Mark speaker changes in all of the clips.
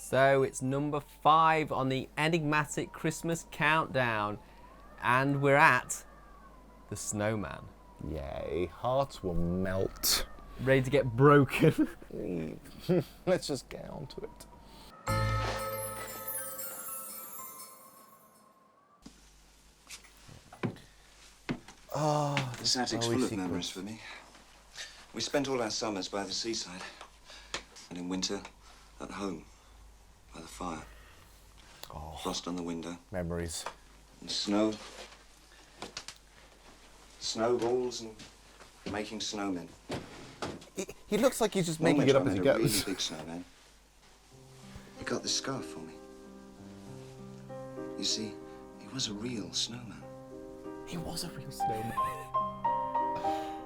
Speaker 1: So it's number 5 on the Enigmatic Christmas countdown. And we're at the Snowman.
Speaker 2: Yay, hearts will melt.
Speaker 1: Ready to get broken.
Speaker 2: Let's just get on to it.
Speaker 3: This attic's full of memories for me. We spent all our summers by the seaside, and in winter, at home, by the fire. Frost on the window.
Speaker 2: Memories.
Speaker 3: And snow. Snowballs and making snowmen.
Speaker 2: He looks like he's just
Speaker 3: One
Speaker 2: making it up
Speaker 3: winter
Speaker 2: as he
Speaker 3: I made a
Speaker 2: goes.
Speaker 3: really big snowman. He got this scarf for me. You see, he was a real snowman.
Speaker 2: He was a real snowman.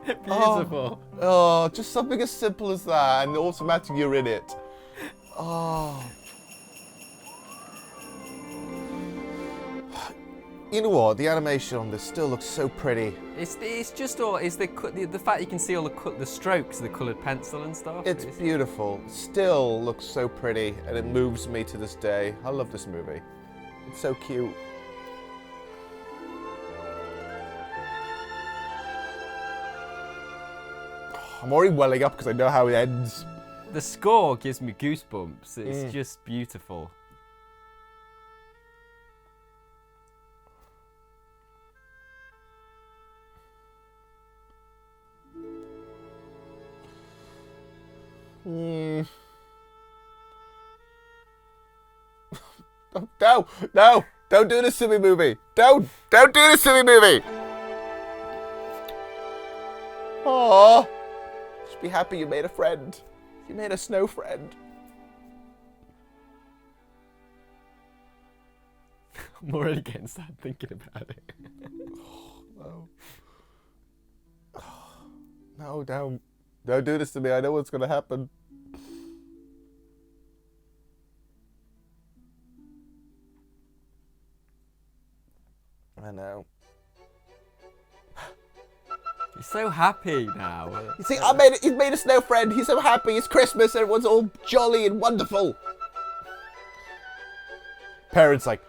Speaker 1: Beautiful.
Speaker 2: Oh, just something as simple as that, and automatically you're in it. Oh. You know what? The animation on this still looks so pretty.
Speaker 1: It's just all the fact you can see all the strokes, the coloured pencil and stuff.
Speaker 2: It's beautiful. Still looks so pretty, and it moves me to this day. I love this movie. It's so cute. I'm already welling up because I know how it ends.
Speaker 1: The score gives me goosebumps. It's just beautiful.
Speaker 2: No, don't do this to me, movie. Don't do this to me, movie. Aww. Just be happy you made a friend. You made a snow friend.
Speaker 1: I'm already getting sad thinking about it.
Speaker 2: No. No, don't do this to me. I know what's gonna happen. I know.
Speaker 1: He's so happy now.
Speaker 2: You see, he's made a snow friend. He's so happy. It's Christmas. Everyone's all jolly and wonderful. Parents like,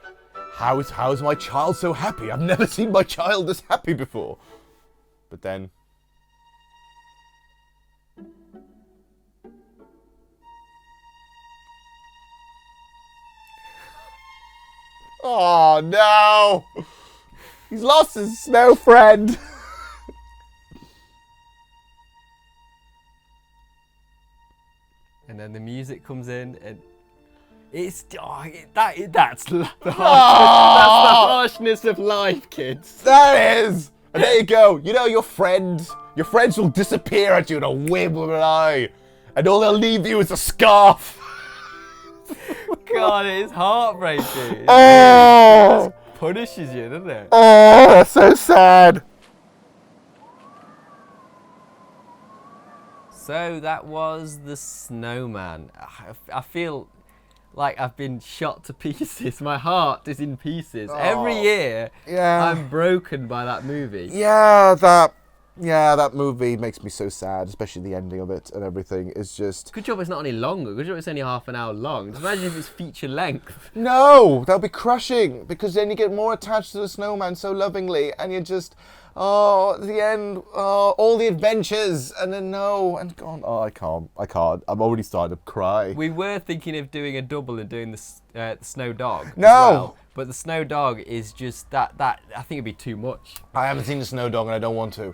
Speaker 2: how is my child so happy? I've never seen my child this happy before. But then, oh no! He's lost his snow friend.
Speaker 1: And then the music comes in, and it's that's the harshness of life, kids.
Speaker 2: That is. And there you go. You know your friends will disappear at you in a whim of an eye, and all they'll leave you is a scarf.
Speaker 1: God, it's heartbreaking.
Speaker 2: Oh,
Speaker 1: It punishes you, doesn't it?
Speaker 2: oh, that's so sad.
Speaker 1: So that was the Snowman. I feel like I've been shot to pieces. My heart is in pieces. Every year,
Speaker 2: Yeah.
Speaker 1: I'm broken by that movie.
Speaker 2: Yeah, that movie makes me so sad, especially the ending of it and everything. Is just
Speaker 1: Good job it's not any longer. Good job it's only half an hour long. Just imagine if it's feature length.
Speaker 2: no, that'll be crushing because then you get more attached to the snowman so lovingly, and you just at the end, all the adventures, and then and gone. Oh, I can't. I'm already starting to cry.
Speaker 1: We were thinking of doing a double and doing the Snow Dog. as
Speaker 2: No!
Speaker 1: well, but the Snow Dog is just that. I think it'd be too much.
Speaker 2: I haven't seen the Snow Dog and I don't want to.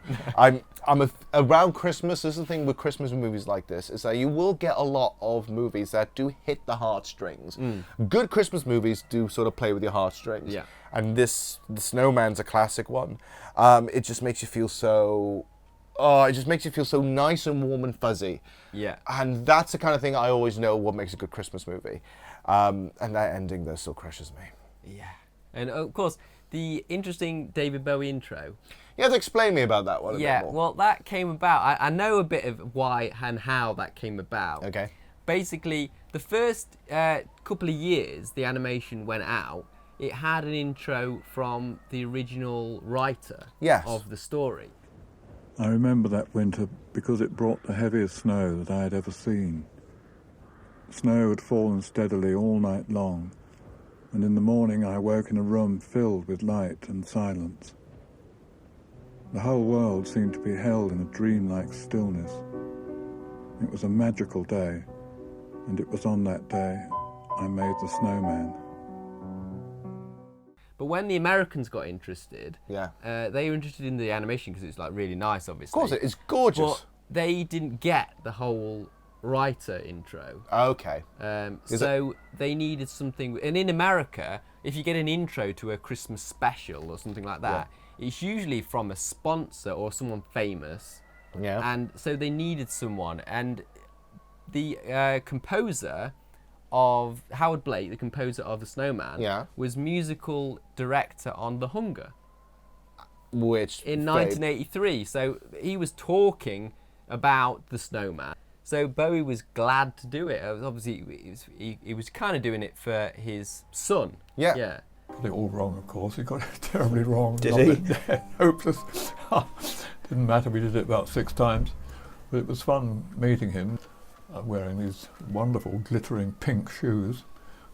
Speaker 2: Around Christmas. This is the thing with Christmas movies like this is that you will get a lot of movies that do hit the heartstrings. Good Christmas movies do sort of play with your heartstrings.
Speaker 1: Yeah.
Speaker 2: And the Snowman's a classic one. It just makes you feel so. Oh, it just makes you feel so nice and warm and fuzzy.
Speaker 1: Yeah.
Speaker 2: And that's the kind of thing I always know what makes a good Christmas movie. And that ending though still crushes me.
Speaker 1: Yeah. And of course, the interesting David Bowie intro.
Speaker 2: You have to explain me about that one a bit more.
Speaker 1: Well, that came about. I know a bit of why and how that came about.
Speaker 2: Okay.
Speaker 1: Basically, the first couple of years the animation went out, it had an intro from the original writer of the story.
Speaker 4: I remember that winter because it brought the heaviest snow that I had ever seen. Snow had fallen steadily all night long, and in the morning I awoke in a room filled with light and silence. The whole world seemed to be held in a dreamlike stillness. It was a magical day, and it was on that day I made the Snowman.
Speaker 1: But when the Americans got interested,
Speaker 2: Yeah.
Speaker 1: they were interested in the animation because it's like really nice, obviously.
Speaker 2: Of course, it is gorgeous.
Speaker 1: But they didn't get the whole writer intro.
Speaker 2: Okay.
Speaker 1: So they needed something. And in America, if you get an intro to a Christmas special or something like that, it's usually from a sponsor or someone famous.
Speaker 2: Yeah.
Speaker 1: And so they needed someone. And the composer of Howard Blake, the composer of The Snowman, was musical director on The Hunger.
Speaker 2: Which
Speaker 1: in 1983. So he was talking about The Snowman. So Bowie was glad to do it. Obviously, he was kind of doing it for his son.
Speaker 4: Yeah. Got it all wrong, of course. He got it terribly wrong.
Speaker 5: Did he?
Speaker 4: Hopeless. Didn't matter. We did it about 6 times. But it was fun meeting him, wearing these wonderful glittering pink shoes.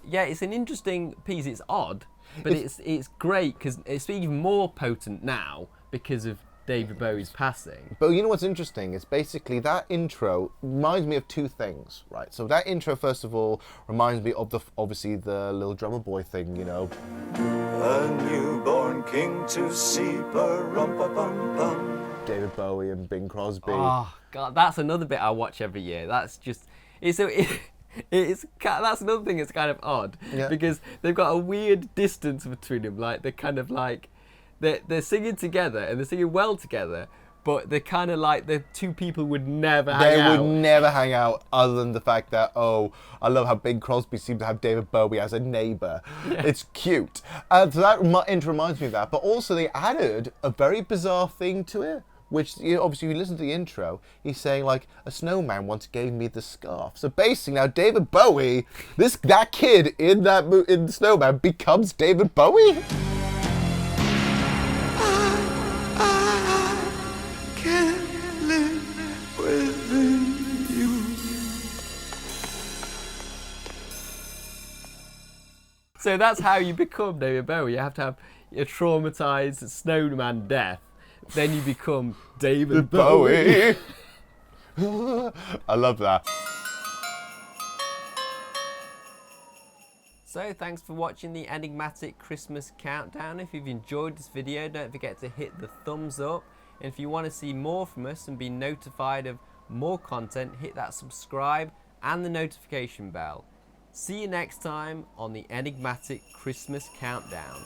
Speaker 1: Yeah, it's an interesting piece. It's odd, but it's great because it's even more potent now because of David Bowie's passing.
Speaker 2: But you know what's interesting? It's basically that intro reminds me of 2 things, right? So that intro, first of all, reminds me of obviously the little drummer boy thing, you know.
Speaker 3: A newborn king to see, pa-rum-pa-pum-pum.
Speaker 2: David Bowie and Bing Crosby.
Speaker 1: Oh God, that's another bit I watch every year. That's just that's another thing that's kind of odd because they've got a weird distance between them. Like they're kind of like they're singing together and they're singing well together, but they're kind of like the 2 people would never hang out.
Speaker 2: They would never hang out other than the fact that, I love how Bing Crosby seems to have David Bowie as a neighbour. Yeah. It's cute. So that intro reminds me of that. But also they added a very bizarre thing to it, which obviously you listen to the intro, he's saying like, a snowman once gave me the scarf. So basically now David Bowie, that kid in the Snowman becomes David Bowie.
Speaker 1: So that's how you become David Bowie. You have to have a traumatized snowman death. Then you become David Bowie.
Speaker 2: I love that.
Speaker 1: So thanks for watching the Enigmatic Christmas Countdown. If you've enjoyed this video, don't forget to hit the thumbs up. And if you want to see more from us and be notified of more content, hit that subscribe and the notification bell. See you next time on the Enigmatic Christmas Countdown.